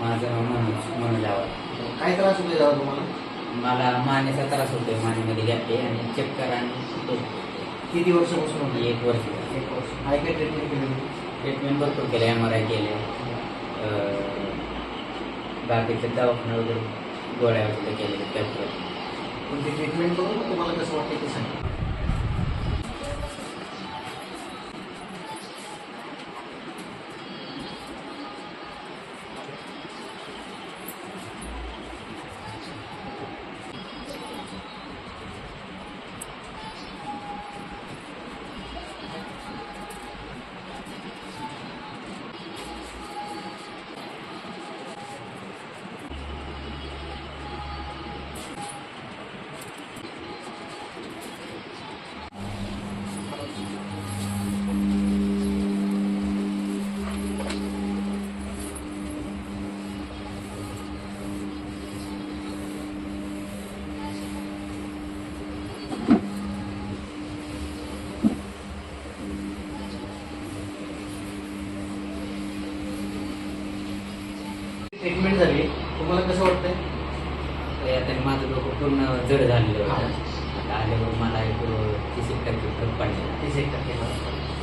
माझं नाव मनोज आवाज. काय त्रास होतो दादा तुम्हाला? मला मानेचा त्रास होतोय, मानेमध्ये गॅपे आणि चक्कर आणि किती वर्षापासून होते? 1 वर्ष. 1 वर्ष. काय काय ट्रीटमेंट केली तुम्ही? ट्रीटमेंट भरपूर केले, MRI केले, बाकीचे दवाखाने वगैरे गोळ्या वगैरे केले त्यावर. पण ते ट्रीटमेंट करून तुम्हाला कसं वाटतं ते सांगा. ट्रीटमेंट झाली, तुम्हाला कसं वाटतंय? आता माझं डोकं पूर्ण जड झालेलं होतं. आता आल्यावर मला एक 30% फरक पडलेला. 30%